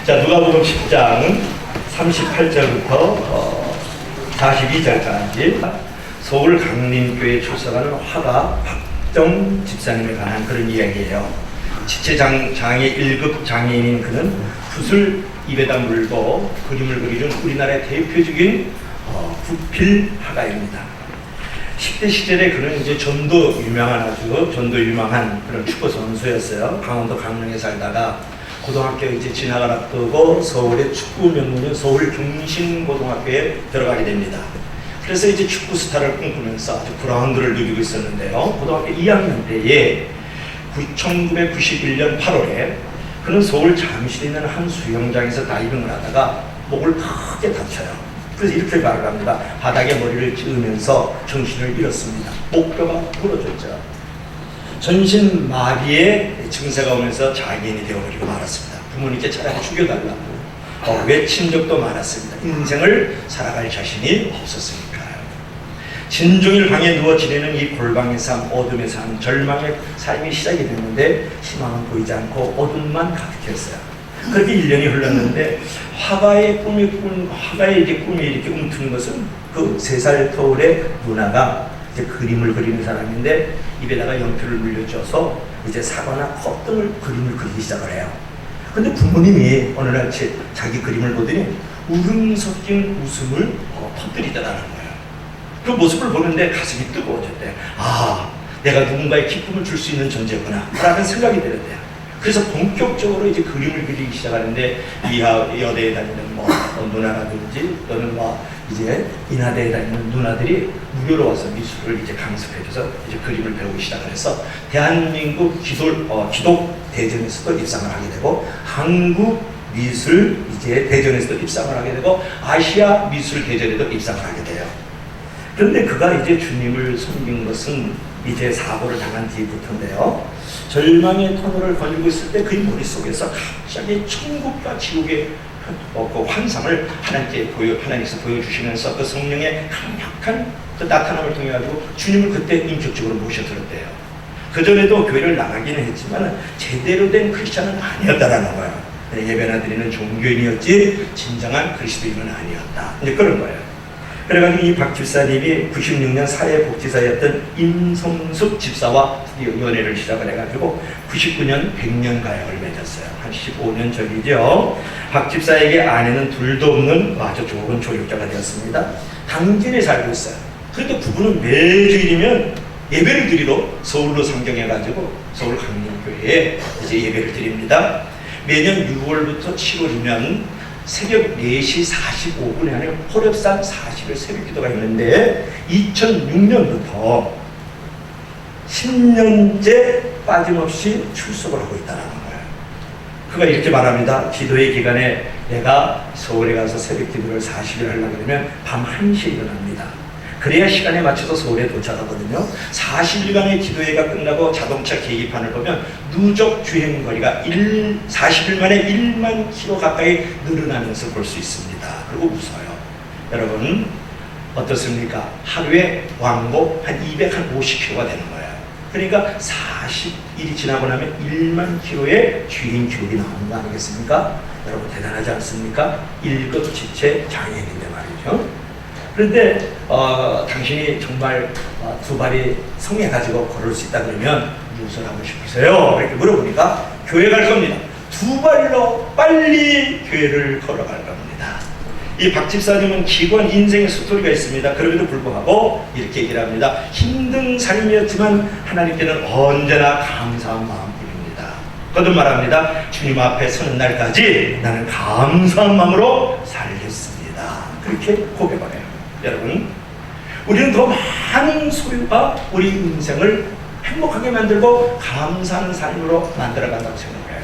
자, 누가복음 10장 38절부터 42절까지 서울 강림교회에 출석하는 화가 박정 집사님에 관한 그런 이야기예요. 지체장애 1급 장애인인 그는 붓을 입에다 물고 그림을 그리는 우리나라의 대표적인 구필 화가입니다. 10대 시절에 그는 이제 전도 유명한 그런 축구 선수였어요. 강원도 강릉에 살다가 고등학교 이제 진학을 앞두고 서울의 축구 명문인 서울 경신고등학교에 들어가게 됩니다. 그래서 이제 축구 스타를 꿈꾸면서 아주 브라운드를 누리고 있었는데요. 고등학교 2학년 때에 1991년 8월에 그는 서울 잠실에 있는 한 수영장에서 다이빙을 하다가 목을 크게 다쳐요. 그래서 이렇게 말을 합니다. 바닥에 머리를 찌으면서 정신을 잃었습니다. 목뼈가 부러졌죠. 전신 마비의 증세가 오면서 장애인이 되어버리고 말았습니다. 부모님께 차라리 죽여달라고 외친 적도 많았습니다. 인생을 살아갈 자신이 없었으니까요. 진종일 방에 누워 지내는 이 골방의 삶, 어둠의 삶, 절망의 삶이 시작이 됐는데 희망은 보이지 않고 어둠만 가득했어요. 그렇게 1년이 흘렀는데 화가의 꿈이 이렇게 움트는 것은 그 3살 터울의 누나가 이제 그림을 그리는 사람인데 입에다가 연필을 물려줘서 이제 사과나 컵 등을 그림을 그리기 시작을 해요. 근데 부모님이 어느 날 자기 그림을 보더니 울음 섞인 웃음을 터뜨리더라는 거예요. 그 모습을 보는데 가슴이 뜨거워졌대. 아, 내가 누군가의 기쁨을 줄 수 있는 존재구나 라는 생각이 들었대요. 그래서 본격적으로 이제 그림을 그리기 시작하는데 여대에 다니는 누나라든지 또는 이제 인하대에 다니는 누나들이 무료로 와서 미술을 이제 강습해줘서 이제 그림을 배우기 시작을 해서 대한민국 기독 대전에서도 입상을 하게 되고 한국 미술 이제 대전에서도 입상을 하게 되고 아시아 미술 대전에도 입상을 하게 돼요. 그런데 그가 이제 주님을 섬긴 것은 이제 사고를 당한 뒤부터인데요. 절망의 터널을 거닐고 있을 때 그의 머릿속에서 갑자기 천국과 지옥의 그 환상을 하나님께서 보여주시면서 그 성령의 강력한 그 나타남을 통해 가지고 주님을 그때 인격적으로 모셔들었대요. 그전에도 교회를 나가기는 했지만 제대로 된 크리스찬은 아니었다라는 거예요. 예배나 드리는 종교인이었지 진정한 그리스도인은 아니었다. 이제 그런 거예요. 그래가지고 이 박 집사님이 96년 사회복지사였던 임성숙 집사와 연애를 시작을 해가지고 99년 100년 가약을 맺었어요. 한 15년 전이죠. 박 집사에게 아내는 둘도 없는 아주 좋은 조력자가 되었습니다. 당진에 살고 있어요. 그런데 부부는 매주일이면 예배를 드리러 서울로 상경해가지고 서울 강림교회에 이제 예배를 드립니다. 매년 6월부터 7월이면 새벽 4시 45분에 하는 호렵산 40일 새벽 기도가 있는데 2006년부터 10년째 빠짐없이 출석을 하고 있다는 거예요. 그가 이렇게 말합니다. 기도의 기간에 내가 서울에 가서 새벽 기도를 40일 하려고 그러면 밤 1시에 일어납니다. 그래야 시간에 맞춰서 서울에 도착하거든요. 40일간의 기도회가 끝나고 자동차 계기판을 보면 누적 주행거리가 40일 만에 1만 킬로 가까이 늘어나면서 볼 수 있습니다. 그리고 웃어요. 여러분 어떻습니까? 하루에 왕복 한 250km가 되는 거예요. 그러니까 40일이 지나고 나면 1만 킬로의 주행 기록이 나오는 거 아니겠습니까? 여러분 대단하지 않습니까? 1급 지체 장애인인데 말이죠. 그런데 당신이 정말 두 발이 성해가지고 걸을 수 있다 그러면 무엇을 하고 싶으세요? 이렇게 물어보니까 교회 갈 겁니다. 두 발로 빨리 교회를 걸어갈 겁니다. 이 박 집사님은 기관 인생의 스토리가 있습니다. 그럼에도 불구하고 이렇게 얘기를 합니다. 힘든 삶이었지만 하나님께는 언제나 감사한 마음뿐입니다. 거듭 말합니다. 주님 앞에 서는 날까지 나는 감사한 마음으로 살겠습니다. 그렇게 고백을 해요. 여러분, 우리는 더 많은 소유가 우리 인생을 행복하게 만들고 감사하는 삶으로 만들어간다고 생각해요.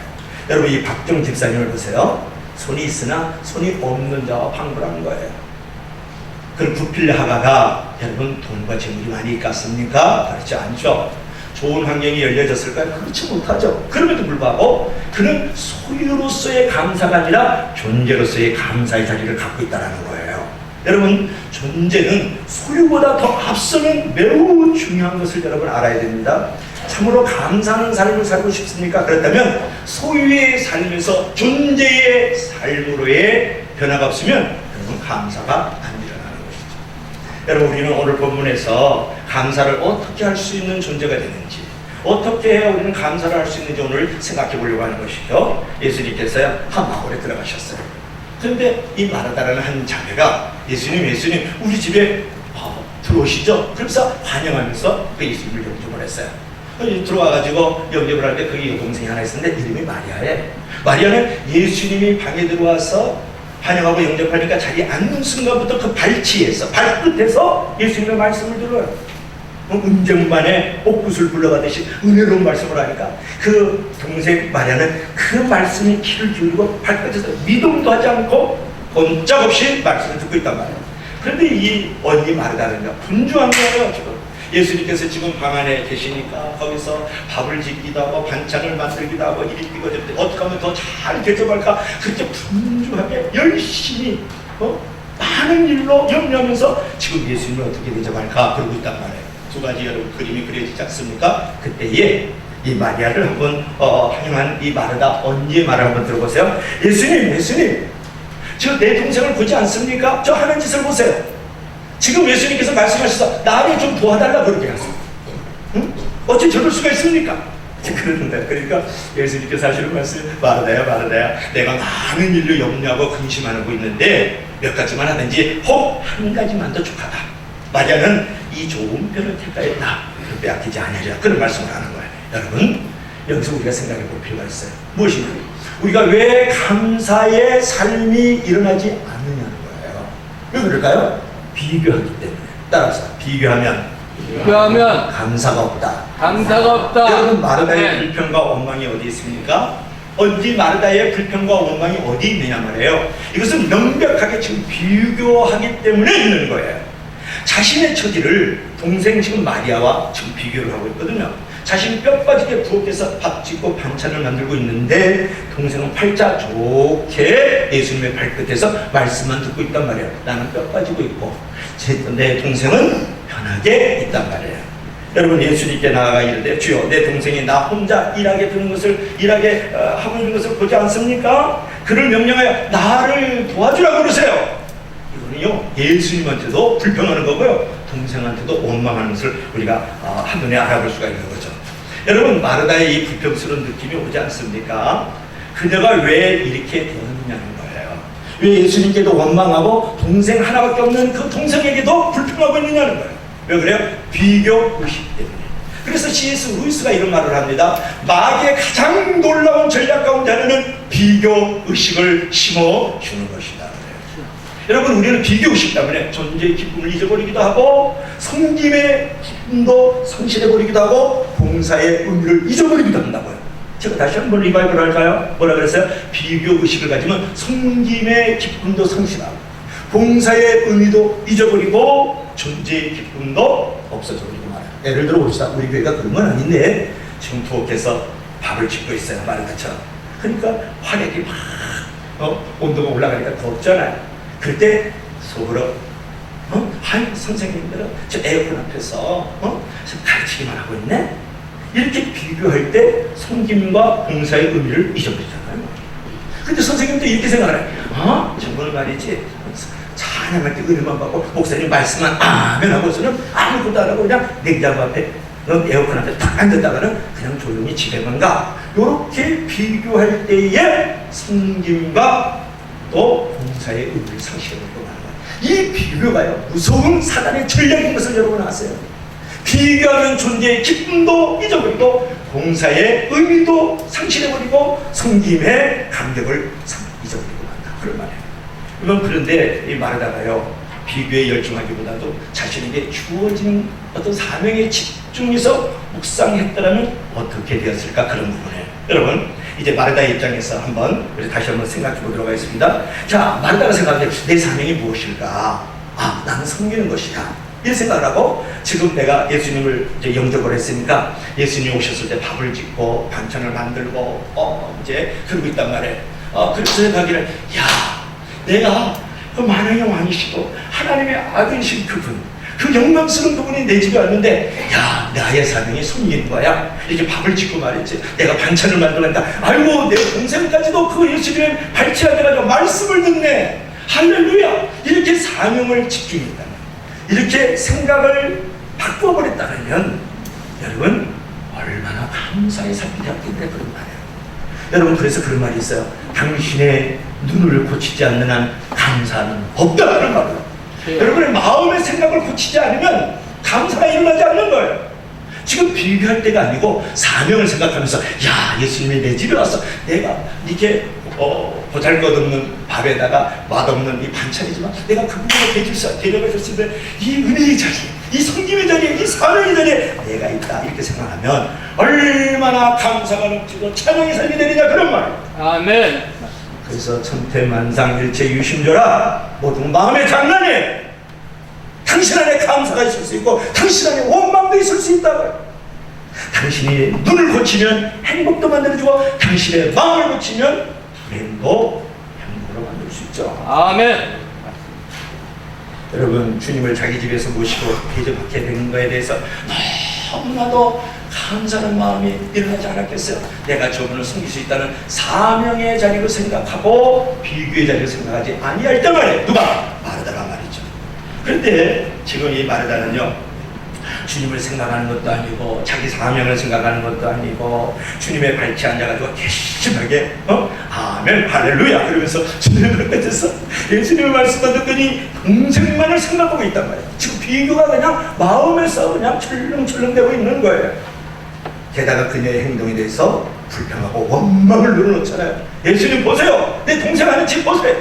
여러분, 이 박정 집사님을 보세요. 손이 있으나 손이 없는 자와 방불한 거예요. 그 구필 화가가 여러분 돈과 재물이 많이 있겠습니까? 그렇지 않죠. 좋은 환경이 열려졌을까요? 그렇지 못하죠. 그럼에도 불구하고 그는 소유로서의 감사가 아니라 존재로서의 감사의 자리를 갖고 있다는 거예요. 여러분, 존재는 소유보다 더 앞서는 매우 중요한 것을 여러분 알아야 됩니다. 참으로 감사하는 삶을 살고 싶습니까? 그렇다면 소유의 삶에서 존재의 삶으로의 변화가 없으면 그러면 감사가 안 일어나는 것이죠. 여러분, 우리는 오늘 본문에서 감사를 어떻게 할 수 있는 존재가 되는지, 어떻게 해야 우리는 감사를 할 수 있는지 오늘 생각해 보려고 하는 것이죠. 예수님께서요, 한 마을에 들어가셨어요. 그런데 이 마르다라는 한 자매가 예수님 우리 집에 들어오시죠? 그래서 환영하면서 그 예수님을 영접을 했어요. 들어와가지고 영접을 할 때 거기 여동생이 하나 있었는데 이름이 마리아예요. 마리아는 예수님이 방에 들어와서 환영하고 영접하니까 자리에 앉는 순간부터 그 발치에서, 발끝에서 예수님의 말씀을 들어요. 은쟁반에 옥굿을 불러가듯이 은혜로운 말씀을 하니까 그 동생 마리아는 그 말씀이 귀를 기울이고 발끝에서 미동도 하지 않고 꼼짝없이 말씀을 듣고 있단 말이에요. 그런데 이 언니 마르다는요, 분주한 거예요. 지금 예수님께서 지금 방 안에 계시니까 거기서 밥을 짓기도 하고 반찬을 만들기도 하고 이리고 저리 어떻게 하면 더 잘 대접할까, 그렇게 분주하게 열심히 많은 일로 염려하면서 지금 예수님을 어떻게 대접할까 그러고 있단 말이에요. 두 가지 여러분 그림이 그려지지 않습니까? 그때에 이 마리아를 한번 환영한 이 마르다 언니의 말을 한번 들어보세요. 예수님 저 내 동생을 보지 않습니까? 저 하는 짓을 보세요. 지금 예수님께서 말씀하셔서 나를 좀 도와달라 그렇게 하세요. 응? 어째 저럴 수가 있습니까? 그러는데, 그러니까 예수님께서 하시는 말씀이 마르다야 내가 많은 일로 염려하고 근심하고 있는데 몇 가지만 하든지 혹 한 가지만 더 족하다. 마리아는 이 좋은 편을 택하였다. 빼앗기지 아니하리라. 그런 말씀을 하는 거예요. 여러분, 여기서 우리가 생각해 볼 필요가 있어요. 무엇인가? 우리가 왜 감사의 삶이 일어나지 않느냐는 거예요. 왜 그럴까요? 비교하기 때문에. 따라서 비교하면 감사가 없다. 여러분, 마르다의 불평과 원망이 어디 있습니까? 언제 마르다의 불평과 원망이 어디 있느냐 말이에요. 이것은 명백하게 지금 비교하기 때문에 있는 거예요. 자신의 처지를 동생 지금 마리아와 지금 비교를 하고 있거든요. 자신이 뼈 빠지게 부엌에서 밥 짓고 반찬을 만들고 있는데 동생은 팔자 좋게 예수님의 발끝에서 말씀만 듣고 있단 말이에요. 나는 뼈 빠지고 있고 내 동생은 편하게 있단 말이에요. 여러분, 예수님께 나아가 이르되 주여 내 동생이 나 혼자 일하게 하고 있는 것을 보지 않습니까? 그를 명령하여 나를 도와주라고 그러세요. 이거는요, 예수님한테도 불평하는 거고요, 동생한테도 원망하는 것을 우리가 한눈에 알아볼 수가 있는 거죠. 여러분, 마르다의 이 불평스러운 느낌이 오지 않습니까? 그녀가 왜 이렇게 되었느냐는 거예요. 왜 예수님께도 원망하고 동생 하나밖에 없는 그 동생에게도 불평하고 있느냐는 거예요. 왜 그래요? 비교 의식 때문에. 그래서 C.S. 루이스가 이런 말을 합니다. 마귀의 가장 놀라운 전략 가운데 하나는 비교 의식을 심어주는 것이다. 여러분, 우리는 비교 의식 때문에 존재의 기쁨을 잊어버리기도 하고 섬김의 기쁨도 상실해버리기도 하고 봉사의 의미를 잊어버리기도 한다고요. 제가 다시 한번 리바이벌 할까요? 뭐라 그랬어요? 비교 의식을 가지면 섬김의 기쁨도 상실하고 봉사의 의미도 잊어버리고 존재의 기쁨도 없어져버리고 말아요. 예를 들어 봅시다. 우리 교회가 그런 건 아닌데 지금 부엌에서 밥을 짓고 있어요. 마르다처럼. 그러니까 화력이 막 온도가 올라가니까 덥잖아요. 그때 속으로 아유, 선생님들은 저 에어컨 앞에서 가르치기만 하고 있네? 이렇게 비교할 때 섬김과 봉사의 의미를 잊어버리잖아요. 근데 선생님도 이렇게 생각을 해요. 저번에 말이지 찬양할 때 은혜만 받고 목사님 말씀만 아멘 하고서는 아무것도 안 하고 그냥 냉장고 앞에 에어컨 앞에 딱 앉았다가는 그냥 조용히 집에만 가. 이렇게 비교할 때의 섬김과 또 봉사의 의미를 상실해버리고 마는 거예요. 이 비교가요, 무서운 사단의 전략인 것을 여러분 아세요? 비교하면 존재의 기쁨도 잊어버리고 봉사의 의미도 상실해버리고 섬김의 감격을 잊어버리고 만다. 그런 말이에요. 그런데 이 마르다가요, 비교에 열중하기보다도 자신에게 주어진 어떤 사명에 집중해서 묵상했다면 어떻게 되었을까, 그런 부분이에요. 여러분, 이제 마르다의 입장에서 한번 우리 다시 한번 생각해 보도록 하겠습니다. 자, 마르다가 생각해 내 사명이 무엇일까? 나는 섬기는 것이다. 이런 생각을 하고 지금 내가 예수님을 이제 영접을 했으니까 예수님이 오셨을 때 밥을 짓고 반찬을 만들고 이제 그러고 있단 말이에요. 그래서 생각하기를 내가 그 만왕의 왕이시고 하나님의 아들이신 그분, 그 영광스러운 그분이 내 집에 왔는데, 야, 나의 사명이 손님 거야. 이렇게 밥을 짓고 말이지. 내가 반찬을 만들었다. 아이고, 내 동생까지도 그 예수님의 발치하게가지고 말씀을 듣네. 할렐루야. 이렇게 사명을 집중했다. 이렇게 생각을 바꿔버렸다 그러면 여러분 얼마나 감사의 삶이 되었겠는데 그런 말이에요. 여러분, 그래서 그런 말이 있어요. 당신의 눈을 고치지 않는 한 감사는 없다 그런 말이에요. 여러분의 마음의 생각을 고치지 않으면 감사가 일어나지 않는 거예요. 지금 비교할 때가 아니고 사명을 생각하면서, 야, 예수님이 내 집에 와서 내가 이렇게 보잘것없는 밥에다가 맛없는 이 반찬이지만 내가 그분을 데려가줬을 때 이 은혜의 자리, 이 성김의 자리에, 이 사명의 자리에 내가 있다 이렇게 생각하면 얼마나 감사가 넘치고 찬양의 삶이 되느냐 그런 말이에요. 아멘. 그래서 천태만상일체 유심조라 모든 마음의 장난에 당신 안에 감사가 있을 수 있고 당신 안에 원망도 있을 수 있다고요. 당신이 눈을 고치면 행복도 만들어주고 당신의 마음을 고치면 불행도 행복으로 만들 수 있죠. 아멘. 여러분, 주님을 자기 집에서 모시고 대접하게 된 거에 대해서 너무나도 감사하는 마음이 일어나지 않았겠어요? 내가 저분을 섬길 수 있다는 사명의 자리로 생각하고 비교의 자리로 생각하지 아니할 때 말이에요. 누가? 마르다가 말이죠. 그런데 지금 이 마르다는요, 주님을 생각하는 것도 아니고 자기 사명을 생각하는 것도 아니고 주님의 발치 앉아가지고 괘씸하게 아멘 할렐루야 그러면서 주님을 뺏어서 예수님의 말씀을 듣더니 동생만을 생각하고 있단 말이에요. 지금 비교가 그냥 마음에서 그냥 철렁철렁대고 있는 거예요. 게다가 그녀의 행동에 대해서 불평하고 원망을 늘어놓잖아요. 예수님 보세요, 내 동생 하는 짓 보세요.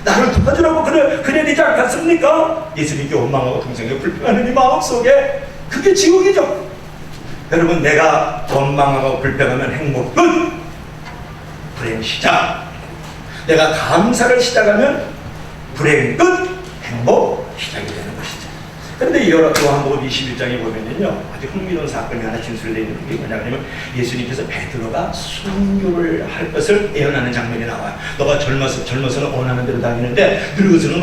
나를 도와주라고 그래 되지 않겠습니까? 예수님께 원망하고 동생에게 불평하는 이 마음속에 그게 지옥이죠. 여러분, 내가 원망하고 불평하면 행복 끝, 불행 시작. 내가 감사를 시작하면 불행 끝, 행복 시작이 되는 것이죠. 그런데 요한복음 21장에 보면은요, 아주 흥미로운 사건이 하나 진술되어 있는 게 뭐냐면 예수님께서 베드로가 순교를 할 것을 예언하는 장면이 나와요. 너가 젊어서는 원하는 대로 다니는데 늙어서는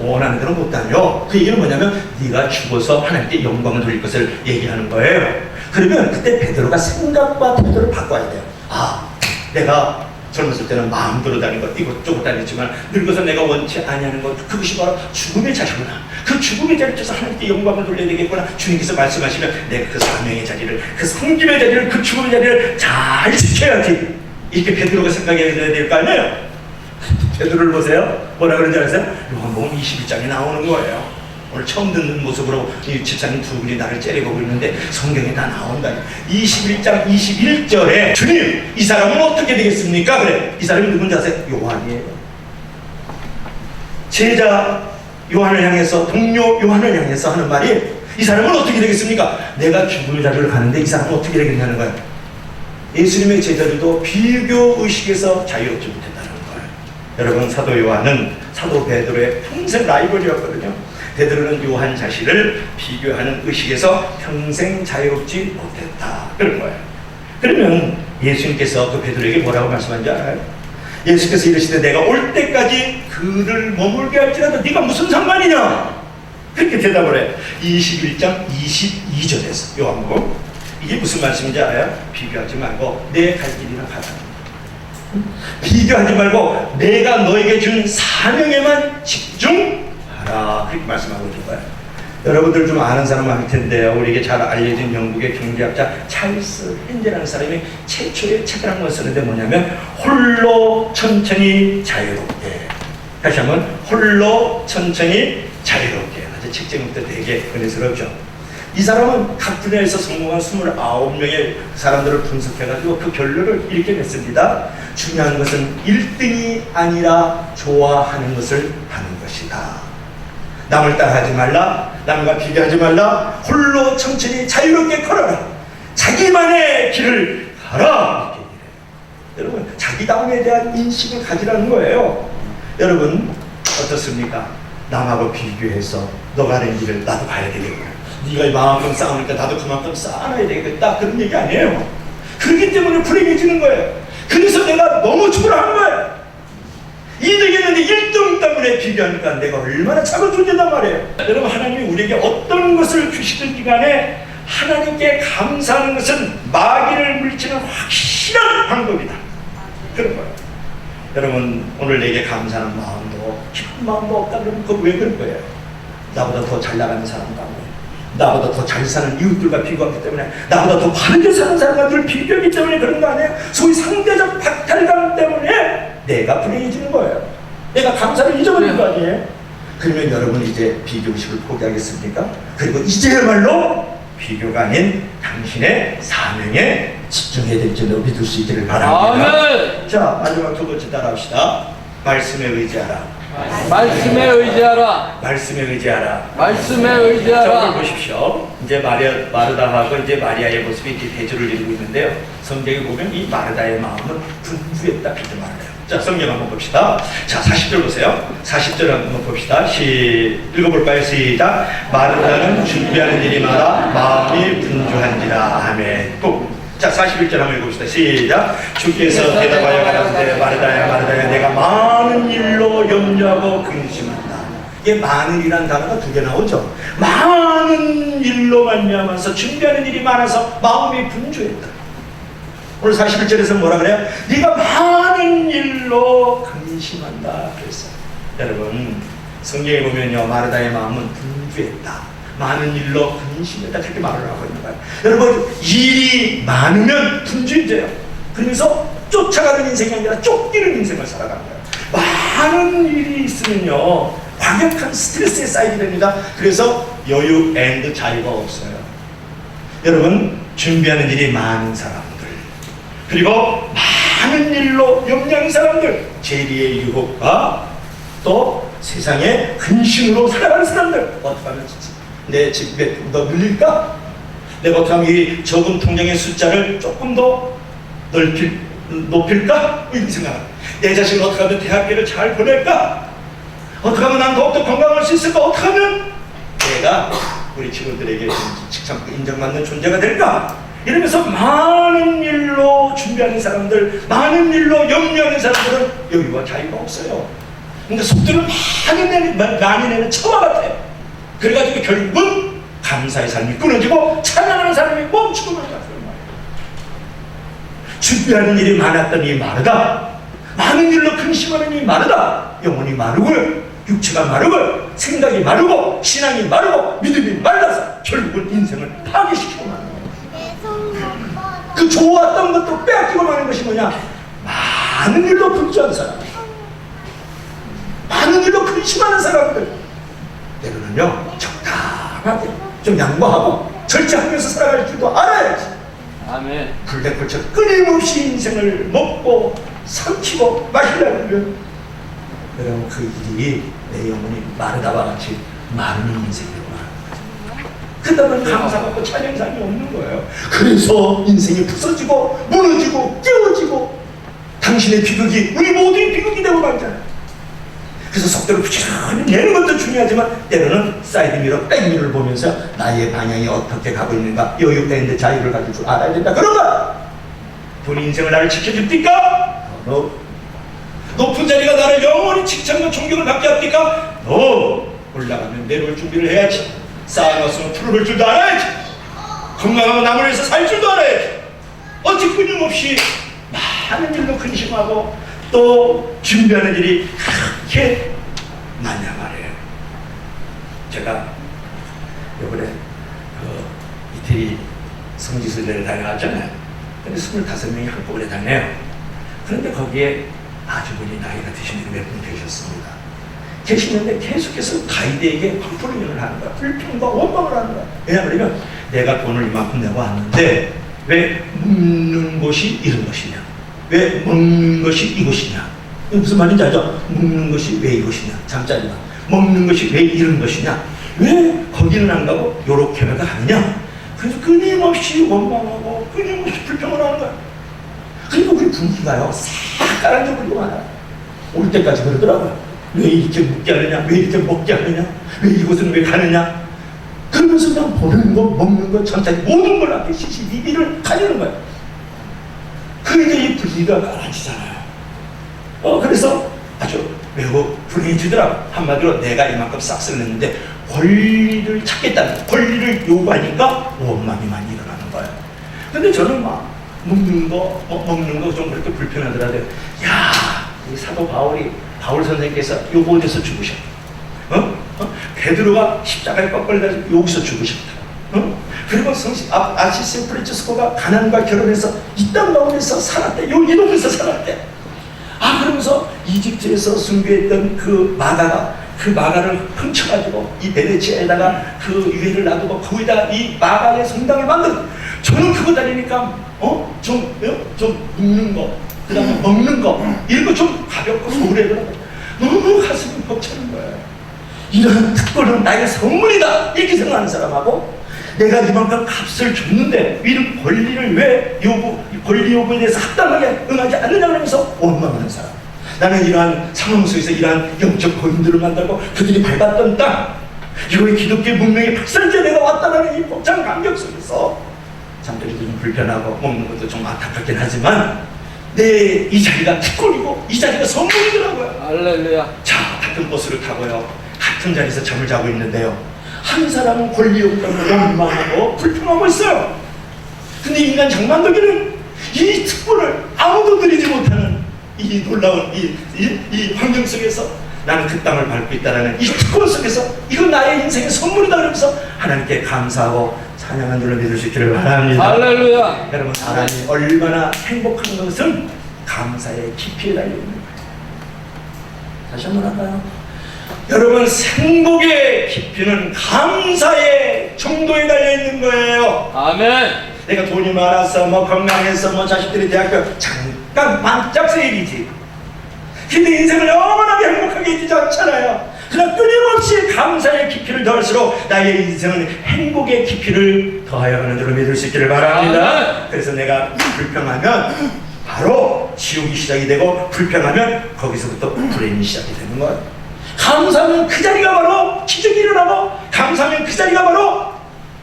원하는 대로 못 다녀. 그 얘기는 뭐냐면 네가 죽어서 하나님께 영광을 돌릴 것을 얘기하는 거예요. 그러면 그때 베드로가 생각과 태도를 바꿔야 돼요. 아, 내가 젊었을 때는 마음대로 다니는 것, 이것저것 다녔지만 늙어서 내가 원치 아니하는 것, 그것이 바로 죽음의 자리구나. 그 죽음의 자리에 서 하나님께 영광을 돌려야 되겠구나. 주님께서 말씀하시면 내가 그 사명의 자리를, 그 성김의 자리를, 그 죽음의 자리를 잘 지켜야지. 이렇게 베드로가 생각해야 될 거 아니에요? 베드로를 보세요. 뭐라 그런지 아세요? 요한복음 21장에 나오는 거예요. 오늘 처음 듣는 모습으로 이 집사님 두 분이 나를 째려보고 있는데 성경에 다 나온다. 21장 21절에 주님, 이 사람은 어떻게 되겠습니까? 그래. 이 사람이 누군지 아세요? 요한이에요. 제자 요한을 향해서, 동료 요한을 향해서 하는 말이, 이 사람은 어떻게 되겠습니까? 내가 죽음의 자리를 가는데 이 사람은 어떻게 되겠냐는 거예요. 예수님의 제자들도 비교 의식에서 자유롭지 못했다는 거예요. 여러분, 사도 요한은 사도 베드로의 평생 라이벌이었거든요. 베드로는 요한 자신을 비교하는 의식에서 평생 자유롭지 못했다 그런 거예요. 그러면 예수님께서 그 베드로에게 뭐라고 말씀한지 알아요? 예수께서 이르시되 내가 올 때까지 그를 머물게 할지라도 네가 무슨 상관이냐? 그렇게 대답을 해요. 21장 22절에서 요한복음. 이게 무슨 말씀인지 알아요? 비교하지 말고 내 갈 길이나 가자. 비교하지 말고 내가 너에게 준 사명에만 집중 그렇게 말씀하고 있는 거예요. 여러분들 좀 아는 사람 많을 텐데요. 우리에게 잘 알려진 영국의 경제학자 찰스 핸젤이라는 사람이 최초의 책을 한 권 쓰는데 뭐냐면 홀로 천천히 자유롭게. 다시 한번 홀로 천천히 자유롭게. 아주 책 제목도 되게 은혜스럽죠. 이 사람은 각 분야에서 성공한 29명의 사람들을 분석해가지고 그 결론을 이렇게 냈습니다. 중요한 것은 1등이 아니라 좋아하는 것을 하는 것이다. 남을 따라하지 말라, 남과 비교하지 말라, 홀로 천천히 자유롭게 걸어라, 자기만의 길을 가라. 이렇게 얘기해요. 여러분, 자기다움에 대한 인식을 가지라는 거예요. 여러분, 어떻습니까? 남하고 비교해서 너가 하는 길을 나도 가야 되겠구나, 네가 이만큼 쌓으니까 나도 그만큼 쌓아놔야 되겠다, 그런 얘기 아니에요. 그렇기 때문에 불행해지는 거예요. 그래서 내가 너무 죽으라 하는 거예요. 2등했는데 1등 땅 때문에 비교하니까 내가 얼마나 작은 존재단 말이에요. 여러분, 하나님이 우리에게 어떤 것을 주시든지 간에 하나님께 감사하는 것은 마귀를 물리치는 확실한 방법이다. 그런 거예요. 여러분, 오늘 내게 감사하는 마음도 기쁜 마음도 없다 그러면 그거 왜 그런 거예요? 나보다 더 잘 나가는 사람과 나보다 더 잘 사는 이웃들과 비교하기 때문에, 나보다 더 바르게 사는 사람과 늘 비교하기 때문에 그런 거 아니에요? 소위 상대적 박탈감 때문에 내가 불행해지는 거예요. 내가 감사를 잊어버리는 거 아니에요? 그러면 여러분 이제 비교의식을 포기하겠습니까? 그리고 이제야말로 비교가 아닌 당신의 사명에 집중해야 될 줄로 믿을 수 있기를 바랍니다. 아멘. 자, 마지막 두 번째 따라합시다. 말씀에 의지하라. 말씀에 의지하라. 말씀에 의지하라. 말씀에 자, 의지하라. 오늘 보십시오. 이제 마르다하고 이제 마리아의 모습이 이렇게 대조를 이루고 있는데요. 성경에 보면 이 마르다의 마음은 분주했다 그렇게 말해요. 자, 성경 한번 봅시다. 자, 40절 보세요. 40절 한번 봅시다. 읽어볼까요? 시작. 마르다는 준비하는 일이 많아 마음이 분주한지라. 아멘. 또. 자, 41절 한번 읽어봅시다. 시작. 주께서 대답하여 가라사대 마르다야 마르다야 내가 많은 일로 염려하고 근심한다. 이게 많은이라는 단어가 두 개 나오죠. 많은 일로 말미암아서 준비하는 일이 많아서 마음이 분주했다. 오늘 41절에서 뭐라 그래요? 네가 많은 일로 근심한다 그랬어요. 여러분, 성경에 보면요, 마르다의 마음은 분주했다. 많은 일로 근심했다 그렇게 말을 하고 있는 거예요. 여러분, 일이 많으면 분주해져요. 그러면서 쫓아가는 인생이 아니라 쫓기는 인생을 살아가는 거예요. 많은 일이 있으면요, 과격한 스트레스에 쌓이게 됩니다. 그래서 여유 앤드 자유가 없어요. 여러분, 준비하는 일이 많은 사람들, 그리고 많은 일로 염려하는 사람들, 재리의 유혹과 또 세상의 근심으로 살아가는 사람들, 어떻게 하면 내 집에 좀 더 늘릴까? 내가 어떻게 하면 이 적은 통장의 숫자를 조금 더 높일까? 이런 생각. 내 자식을 어떻게 하면 대학교를 잘 보낼까? 어떻게 하면 난 더욱더 건강할 수 있을까? 어떻게 하면 내가 우리 직원들에게 직장 인정받는 존재가 될까? 이러면서 많은 일로 준비하는 사람들, 많은 일로 염려하는 사람들은 여유와 자유가 없어요. 근데 속도를 많이 내는 차와 같아요. 그래가지고 결국은 감사의 삶이 끊어지고 찬양하는 사람이 멈추고 말았어요. 준비하는 일이 많았던 이 마르다, 많은 일로 근심하는 이 마르다, 영혼이 마르고요, 육체가 마르고, 생각이 마르고, 신앙이 마르고, 믿음이 말라서 결국은 인생을 파괴시키고 마는 거예요. 그 좋았던 것도 빼앗기고 마는 것이 뭐냐? 많은 일로 분주한 사람, 많은 일로 근심하는 사람들, 때로는요, 적당하게 좀 양보하고 절제하면서 살아갈 줄도 알아야지. 아멘. 불대불처럼 끊임없이 인생을 먹고 삼키고 마시려면 여러분, 그 일이 내 영혼이 마르다와 같이 마르는 인생이구나. 그러다 보면 감사받고 찬양상이 없는 거예요. 그래서 인생이 부서지고 무너지고 깨어지고 당신의 비극이 우리 모두의 비극이 되고 말잖아요. 그래서 속도를 부지런히 내는 것도 중요하지만 때로는 사이드미러, 백미러를 보면서 나의 방향이 어떻게 가고 있는가, 여유 앤드 자유를 가질 줄 알아야 된다. 그런가? 본 인생을 나를 지켜줍니까? 높은 자리가 나를 영원히 칭찬과 존경을 받게 합니까? 올라가면 내려올 준비를 해야지. 쌓아놨으면 풀을 줄도 알아야지. 건강하고 남을 위해서 살 줄도 알아야지. 어찌 끊임없이 많은 일로 근심하고 또 준비하는 일이 그렇게 많냐 말이에요. 제가 요번에 이태리 성지순례를 다녀왔잖아요. 근데 25명이 한꺼번에 다녀요. 그런데 거기에 아주머니 나이가 드시는 몇 분 계셨습니다. 계시는데 계속해서 가이드에게 컴플레인을 하는 거야. 불평과 원망을 하는 거야. 왜냐하면 내가 돈을 이만큼 내고 왔는데 왜 묵는 곳이 이런 것이냐, 왜 먹는 것이 이것이냐. 무슨 말인지 알죠? 먹는 것이 왜 이것이냐, 잠자리가 먹는 것이 왜 이런 것이냐, 왜 거기는 안 가고 요렇게는 가느냐. 그래서 끊임없이 원망하고 끊임없이 불평을 하는 거야. 그러니까 우리 분위기가요 싹 가라앉아버리고 말아요. 올 때까지 그러더라고요. 왜 이렇게 묵게 하느냐, 왜 이렇게 먹게 하느냐, 왜 이곳은 왜 가느냐. 그러면서 그냥 보는 것, 먹는 것, 잠자리 모든 걸 앞에 시시비비를 가지는 거야. 그러니까 이 분위기가 가라앉잖아요. 그래서 아주 매우 불행해지더라고. 한마디로 내가 이만큼 싹쓸이 냈는데 권리를 찾겠다는, 권리를 요구하니까 원망이 많이 일어나는 거예요. 근데 저는 막 먹는 거 좀 그렇게 불편하더라고요. 야, 이 사도 바울 선생님께서 요거 어디서 죽으셨다. 베드로가 십자가에 꺾걸려서 여기서 죽으셨다. 그리고 아시스 프란치스코가 가난과 결혼해서 이 땅 가운데서 살았대. 이 동네에서 살았대. 그러면서 이집트에서 순교했던 그 마가를 훔쳐가지고 이 베네치아에다가 그 유해를 놔두고 거기다가 이 마가의 성당을 만든. 저는 그거 다니니까 좀 묵는 거, 그 다음에 먹는 거 이런 거 좀 가볍고 소홀해. 너무 가슴이 벅차는 거예요. 이런 특권은 나의 선물이다 이렇게 생각하는 사람하고, 내가 이만큼 값을 줬는데 이런 권리 요구에 대해서 합당하게 응하지 않느냐 그러면서 원망하는 사람. 나는 이러한 상황 속에서 이러한 영적 거인들을 만들고 그들이 밟았던 땅, 이거의 기독교의 문명의 발산지에 내가 왔다는 이 복잡한 감격 속에서 잠들이도 좀 불편하고 먹는 것도 좀 안타깝긴 하지만 내 이 자리가 특권이고 이 자리가 선물이더라고요. 할렐루야. 자, 같은 버스를 타고요, 같은 자리에서 잠을 자고 있는데요, 한 사람은 권리 요구를 원망하고 불평하고 있어요. 근데 인간 장만덕이는 이 특권을 아무도 누리지 못하는 이 놀라운 이 환경 속에서 나는 그 땅을 밟고 있다는 이 특권 속에서 이건 나의 인생의 선물이다 그러면서 하나님께 감사하고 찬양한 줄로 믿을 수 있기를 바랍니다. 할렐루야. 여러분, 사람이 얼마나 행복한 것은 감사의 깊이에 달려있는 거예요. 다시 한번 할까요? 여러분, 행복의 깊이는 감사의 정도에 달려있는 거예요. 아멘. 내가 돈이 많아서 건강해서 자식들이 대학교 잠깐 만짝새 얘기지. 근데 인생을 영원하게 행복하게 해주지 않잖아요. 그러나 끊임없이 감사의 깊이를 더할수록 나의 인생은 행복의 깊이를 더하여 가는 줄로 믿을 수 있기를 바랍니다. 그래서 내가 불평하면 바로 지옥이 시작이 되고, 불평하면 거기서부터 불행이 시작이 되는 거예요. 감사하면 그 자리가 바로 기적이 일어나고, 감사하면 그 자리가 바로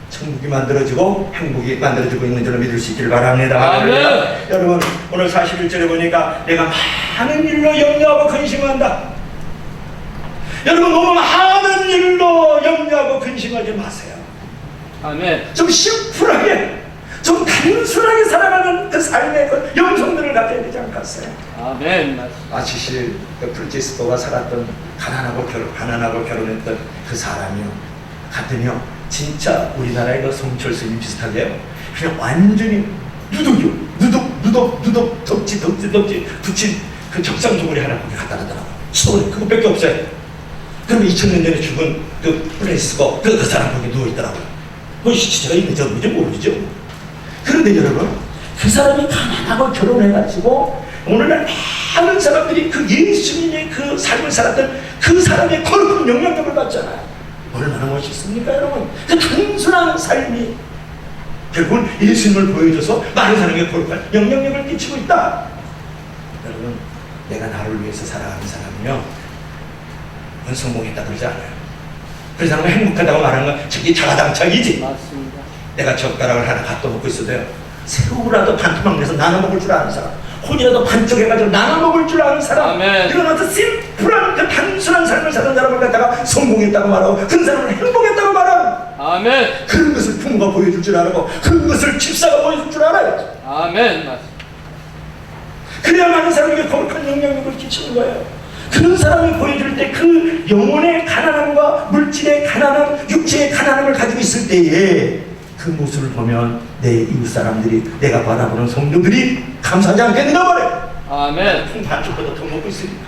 천국이 만들어지고 행복이 만들어지고 있는 줄로 믿을 수 있기를 바랍니다. 아멘. 여러분, 오늘 41절에 보니까 내가 많은 일로 염려하고 근심한다. 여러분, 너무 많은 일로 염려하고 근심하지 마세요. 아멘. 좀 심플하게, 좀 단순하게 살아가는 그 삶의 그 영성들을 갖춰야 되지 않겠어요? 아멘. 아시실 프란치스코가 살았던 가난하고 결혼했던 그 사람이요, 같으며 진짜 우리나라의 그 송철스님 비슷하게요, 그냥 완전히 누덕 덕지 붙인 그 적상조물이 하나 거기 갖다 놨더라고. 수도원에 그것밖에 없어요. 그러면 2000년 전에 죽은 그 프란치스코 그 사람 거기 누워있더라고요. 그 시체가 있는지 없는지 모르죠. 그런데 여러분, 그 사람이 가난하고 결혼해가지고 오늘날 많은 사람들이 그 예수님의 그 삶을 살았던 그 사람의 거룩한 영향력을 받잖아요. 얼마나 멋있습니까 여러분? 그 단순한 삶이 결국은 예수님을 보여줘서 많은 사람에게 거룩한 영향력을 끼치고 있다. 여러분, 내가 나를 위해서 살아가는 사람은요, 그건 성공했다 그러지 않아요. 그 사람은 행복하다고 말하는 건 저기 자가당착이지. 맞습니다. 내가 젓가락을 하나 갖다 먹고 있어도요, 새우라도 반토막 내서 나눠 먹을 줄 아는 사람, 혼이라도 반쪽 해가지고 나눠 먹을 줄 아는 사람, 아멘. 이런 아주 심플한 그 단순한 삶을 사는 사람을 갖다가 성공했다고 말하고 그 사람을 행복했다고 말하고, 아멘. 그런 것을 부모가 보여줄 줄 알고 그런 것을 집사가 보여줄 줄 알아요. 아멘. 맞습니다. 그래야 많은 사람에게 거룩한 영향력을 끼치는 거예요. 그런 사람이 보여줄 때 그 영혼의 가난함과 물질의 가난함, 육체의 가난함을 가지고 있을 때에 그 모습을 보면 내 이웃 사람들이, 내가 바라보는 성도들이 감사하지 않겠는가 말이에요. 아멘. 반쪽보다 더 먹고 있으니까,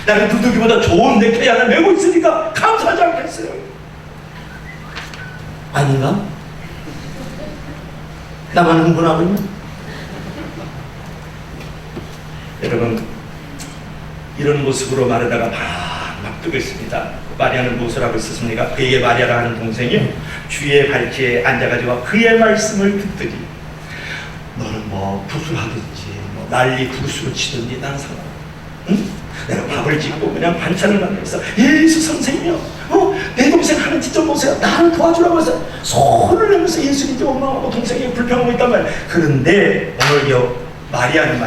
나는 두둑이보다 좋은 넥타이 하나 메고 있으니까 감사하지 않겠어요? 아닌가? 나만 흥분하고 있나? 여러분, 이런 모습으로 말하다가 막 뜨고 있습니다. 마리아는 무엇을 하고 있었습니까? 그에게 마리아라 하는 동생이 주의 발치에 앉아가지고 그의 말씀을 듣더니, 너는 뭐 부술하든지 뭐 난리 부르스로 치든지 난 상관. 응? 내가 밥을 짓고 그냥 반찬을 만들어서 예수 선생님이요, 내 동생 하는 짓 좀 보세요, 나를 도와주라고 해서 손을 내면서 예수님께 원망하고 동생에게 불평하고 있단 말이에요. 그런데 오늘 마리아는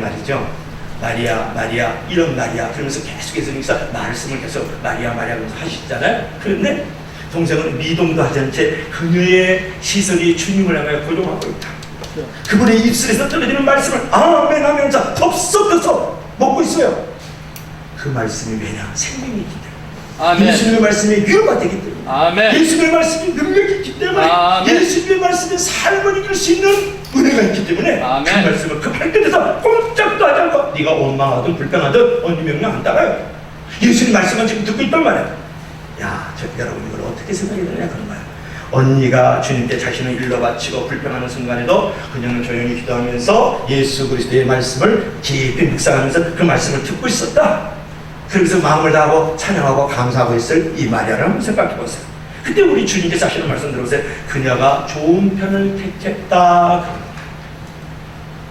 말이죠, 마리아 마리아 이런 마리아 그러면서 계속해서 말씀을 계속 마리아 마리아 그러면서 하시잖아요. 그런데 동생은 미동도 하지 않은 채 그녀의 시선이 주님을 향하여 고정하고 있다. 그분의 입술에서 떨어지는 말씀을 아멘 하면서 덥석덥석 먹고 있어요. 그 말씀이 왜냐? 생명이기 때문에. 아멘. 예수님의 말씀이 위로가 되기 때문에. 아멘. 예수님의 말씀이 능력이 있기 때문에. 아멘. 예수님의 말씀이 삶을 이길 수 있는 은혜가 있기 때문에. 아멘. 그 말씀을 그 발끝에서 꼼짝도 하지 않고 네가 원망하든 불평하든 언니 명령 안 따라요. 예수님 말씀만 지금 듣고 있단 말이야. 야, 여러분 이걸 어떻게 생각이 되냐 그런 거야. 언니가 주님께 자신을 일러 바치고 불평하는 순간에도 그녀는 조용히 기도하면서 예수 그리스도의 말씀을 깊이 묵상하면서 그 말씀을 듣고 있었다. 그래서 마음을 다하고 찬양하고 감사하고 있을 이 마리아를 한번 생각해 보세요. 그때 우리 주님께서 하시는 말씀 들어보세요. 그녀가 좋은 편을 택했다.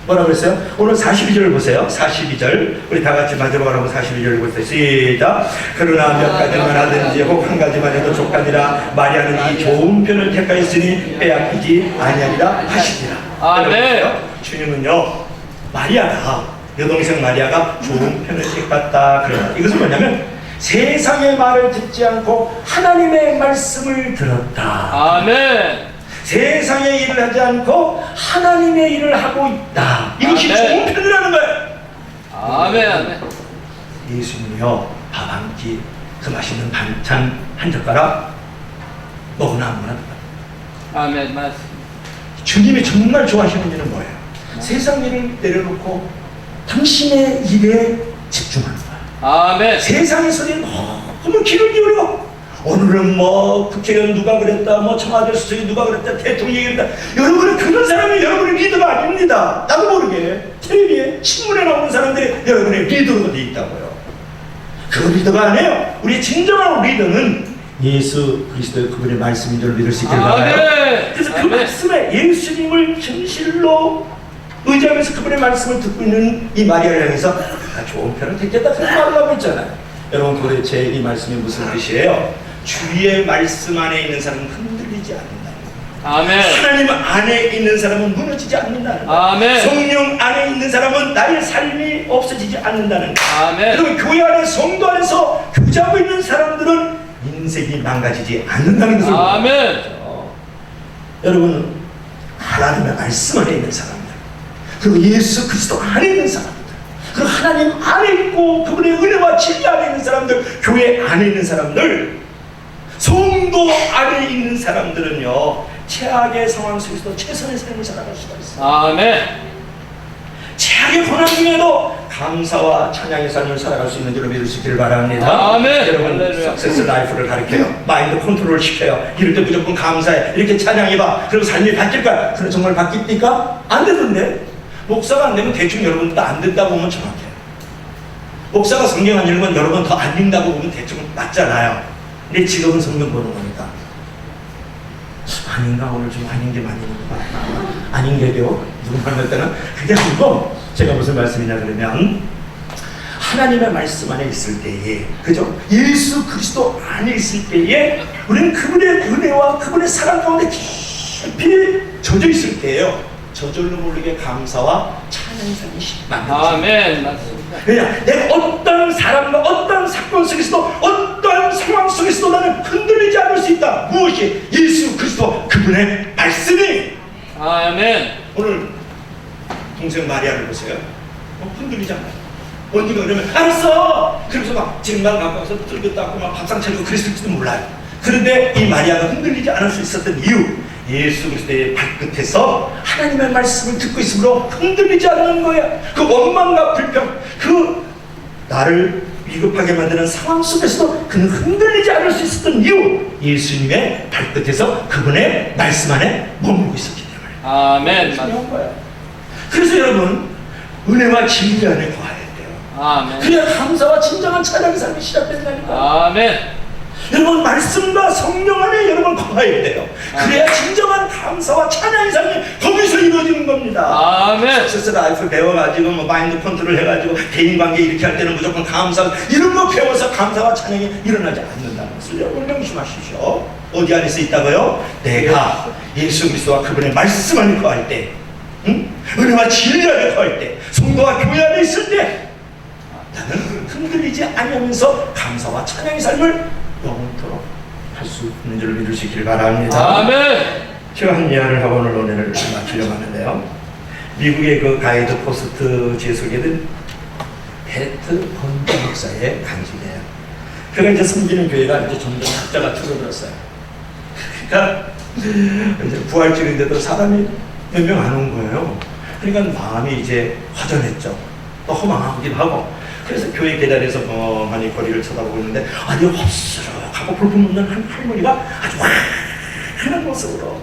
뭐라고 그랬어요? 오늘 42절 보세요. 42절 우리 다 같이 마지막으로 한번 42절 보세요. 시작. 그러나 몇 가지만 하든지 혹 한 가지만 해도 족하니라. 마리아는 이 좋은 편을 택하였으니 빼앗기지 아니하리라 하시니라. 아멘. 주님은요 마리아가 여동생 마리아가 좋은 편을 택했다 그래요. 이것은 뭐냐면 세상의 말을 듣지 않고 하나님의 말씀을 들었다. 아멘. 세상의 일을 하지 않고 하나님의 일을 하고 있다. 이것이 아멘. 좋은 편이라는 거예요. 아멘. 아멘. 예수님이요 밥 한 끼, 그 맛있는 반찬 한 젓가락 먹으나 안 먹으나 아멘. 맞습니다. 주님이 정말 좋아하시는 일은 뭐예요? 세상 일을 내려놓고 당신의 일에 집중하는 거예요. 아멘. 세상의 소리에 너무 귀를 기울여. 오늘은 뭐 국회의원 누가 그랬다, 뭐 청와대 수석이 누가 그랬다, 대통령이 그랬다. 여러분은 그런 사람이 여러분의 리더가 아닙니다. 나도 모르게 텔레비에 신문에 나오는 사람들이 여러분의 리더가 돼 있다고요. 그 리더가 아니에요. 우리 진정한 리더는 예수 그리스도의 그분의 말씀인 줄 믿을 수 있길 바라요. 아멘. 그래서 그 아멘. 말씀에 예수님을 진실로 의지하면서 그분의 말씀을 듣고 있는 이 마리아를 향해서 좋은 편을 택했다 그런 말을 하고 있잖아요. 여러분 도대체 이 말씀이 무슨 뜻이에요? 주의 말씀 안에 있는 사람은 흔들리지 않는다는 거예요. 아멘. 하나님 안에 있는 사람은 무너지지 않는다는 거예요. 아멘. 성령 안에 있는 사람은 나의 삶이 없어지지 않는다는 거예요. 아멘. 그리고 교회 안에 성도 안에서 교제하고 있는 사람들은 인생이 망가지지 않는다는 것을 아멘. 보죠. 여러분 하나님의 말씀 안에 있는 사람들 그리고 예수 그리스도 안에 있는 사람들 그리고 하나님 안에 있고 그분의 은혜와 진리 안에 있는 사람들 교회 안에 있는 사람들 성도 안에 있는 사람들은요 최악의 상황 속에서도 최선의 삶을 살아갈 수가 있어요. 아멘. 최악의 고난 중에도 감사와 찬양의 삶을 살아갈 수 있는 줄로 믿을 수 있기를 바랍니다. 아멘. 여러분 할렐루야. 석세스 라이프를 가르쳐요. 마인드 컨트롤 시켜요. 이럴 때 무조건 감사해. 이렇게 찬양해봐. 그리고 삶이 바뀔 거야. 그럼 정말 바뀝니까? 안 되던데. 목사가 안 되면 대충 여러분도 안 된다고 보면 정확해요. 목사가 성경 안 읽으면 여러분 더 안 읽는다고 보면 대충 맞잖아요. 근데 직업은 성경 보는 거니까. 아닌가? 오늘 좀 아닌 게 많이 있는 거 같아. 아닌 게요? 누구 만날 때는 그게 아니고 제가 무슨 말씀이냐 그러면 하나님의 말씀 안에 있을 때에 그죠? 예수 그리스도 안에 있을 때에 우리는 그분의 은혜와 그분의 사랑 가운데 깊이 젖어 있을 때예요. 저절로 모르게 감사와 찬양의 삶이 만들어져요. 아멘. 맞습니다. 왜냐? 내가 어떤 사람과 어떤 사건 속에서도 어떤 상황 속에서도 나는 흔들리지 않을 수 있다. 무엇이? 예수 그리스도 그분의 말씀이. 아멘. 오늘 동생 마리아를 보세요. 흔들리지 않아요. 언니가 그러면 알았어. 그러면서 막 쟁반 갖고 와서 뚫고 닦고 막 밥상 차리고 그랬을지도 몰라요. 그런데 이 마리아가 흔들리지 않을 수 있었던 이유 예수 그리스도의 발끝에서 하나님의 말씀을 듣고 있으므로 흔들리지 않는 거야. 그 원망과 불평, 그 나를 위급하게 만드는 상황 속에서도 그는 흔들리지 않을 수 있었던 이유 예수님의 발끝에서 그분의 말씀 안에 머물고 있었기 때문에. 아멘. 중요한 맞습니다. 거야. 그래서 여러분 은혜와 진리 안에 거해야 돼요. 아멘. 그래야 감사와 진정한 찬양의 삶이 시작된다니까. 아멘. 여러분 말씀과 성령 안에 여러분 거해야 돼요. 그래야 진정한 감사와 찬양의 삶이 거기서 이루어지는 겁니다. 아멘. 석세스 라이프 배워가지고 뭐 마인드 컨트롤 해가지고 대인관계 이렇게 할 때는 무조건 감사 이런 거 배워서 감사와 찬양이 일어나지 않는다는 것을 여러분 명심하십시오. 어디 안에서 있다고요? 내가 예수 그리스도와 그분의 말씀 안에 거할 때 은혜와 진리 안에 거할 때 성도와 교회 안에 있을 때 흔들리지 아니하면서 감사와 찬양의 삶을 영원토록 할 수 있는 줄을 믿을 수 있기를 바랍니다. 아멘. 제가 한 예언을 하고 오늘 논의를 마치려고 하는데요. 미국의 그 가이드 포스트지에 소개된 베트 번드 목사의 간증이에요. 그가 이제 섬기는 교회가 이제 점점 숫자가 줄어들었어요. 그러니까 이제 부활절인데도 사람이 몇 명 안 온 거예요. 그러니까 마음이 이제 허전했죠. 또 허망하기도 하고. 그래서 교회 계단에서 멍하니 거리를 쳐다보고 있는데 아주 헛스럭하고 볼품없는 한 할머니가 아주 환한 모습으로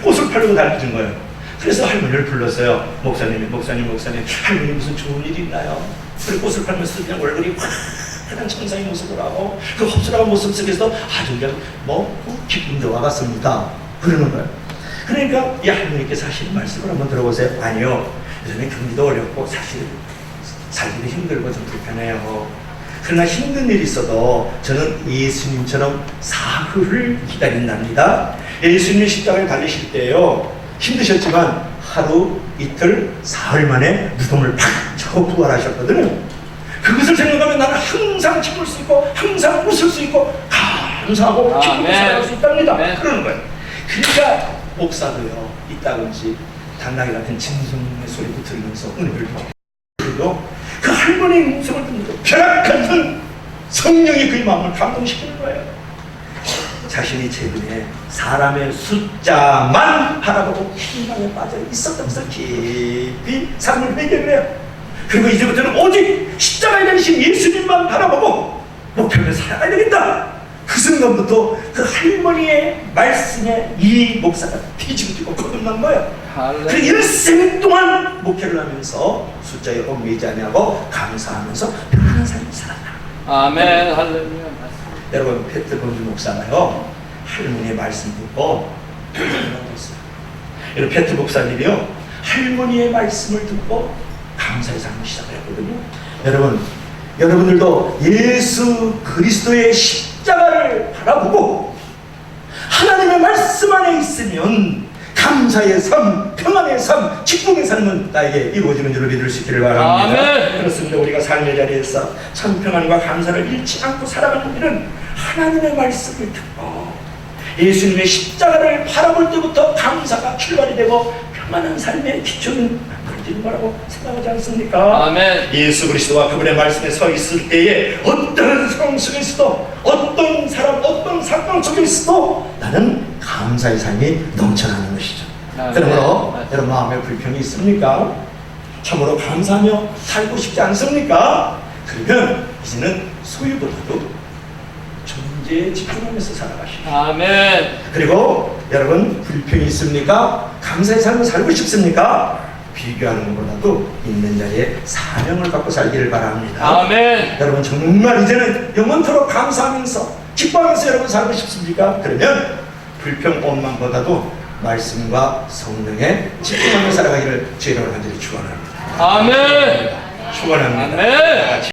꽃을 팔고 다니는 거예요. 그래서 할머니를 불렀어요. 목사님, 할머니 무슨 좋은 일이 있나요? 그리고 꽃을 팔면서 그냥 얼굴이 환한 천사의 모습을 하고 그 헛스럭한 모습 속에서 아주 그냥 기쁨도 와갔습니다. 그러는 거예요. 그러니까 이 할머니께서 하시는 말씀을 한번 들어보세요. 아니요, 요즘에 경기도 어렵고 사실 살기도 힘들고 좀 불편해요. 그러나 힘든 일이 있어도 저는 예수님처럼 사흘을 기다린답니다. 예수님이 십자가에 달리실 때요, 힘드셨지만 하루, 이틀, 사흘 만에 무덤을 팍 차고 부활하셨거든요. 그것을 생각하면 나는 항상 참을 수 있고 항상 웃을 수 있고 감사하고 기쁘게 살아갈 수 있답니다. 그러는 거예요. 그러니까 목사도요, 이따금씩 당나귀 같은 짐승의 소리도 들으면서 은혜를 받고 그 할머니의 음성을 듣는 벼락 같은 성령이 그의 마음을 감동시키는 거예요. 자신이 최근에 사람의 숫자만 바라보고 희망에 빠져 있었다면서 깊이 삶을 회개를 해요. 그리고 이제부터는 오직 십자가에 달리신 예수님만 바라보고 목표를 살아가야 되겠다. 그 순간부터 그 할머니의 말씀에 이 목사가 뒤집어지고 거듭난 거예요. 그 일생 동안 목회를 하면서 숫자에 얽매이지 아니하고 감사하면서 편안한 삶을 살았다. 아멘. 할렐루야. 여러분, 페트 본주 목사가요, 할머니의 말씀 듣고 놀랐어요. 여러분, 페트 목사님이요, 할머니의 말씀을 듣고 감사의 삶을 시작했거든요. 여러분들도 예수 그리스도의 십자가를 바라보고 하나님의 말씀 안에 있으면 감사의 삶, 평안의 삶, 기쁨의 삶은 나에게 이루어지는 줄을 믿을 수 있기를 바랍니다. 아멘. 그렇습니다. 우리가 삶의 자리에서 참 평안과 감사를 잃지 않고 살아가는 일은 하나님의 말씀을 듣고 예수님의 십자가를 바라볼 때부터 감사가 출발이 되고 평안한 삶의 기초는 만들어지는 거라고 생각하지 않습니까? 아멘. 예수 그리스도와 그분의 말씀에 서 있을 때에 어떤 상황 속에 있어도 어떤 사람, 어떤 사건 속에 있어도 나는 감사의 삶이 넘쳐나는 것이죠. 그러므로 여러분 마음에 불평이 있습니까? 참으로 감사하며 살고 싶지 않습니까? 그러면 이제는 소유보다도 존재에 집중하면서 살아가시오. 아멘. 그리고 여러분 불평이 있습니까? 감사의 삶을 살고 싶습니까? 비교하는 것보다도 있는 자리에 사명을 갖고 살기를 바랍니다. 아멘. 여러분 정말 이제는 영원토록 감사하면서 기뻐하면서 여러분 살고 싶습니까? 그러면 불평 원망보다도 말씀과 성령에 집중하며 살아가기를 주의 이름으로 간절히 축원합니다. 아멘. 축원합니다. 아멘.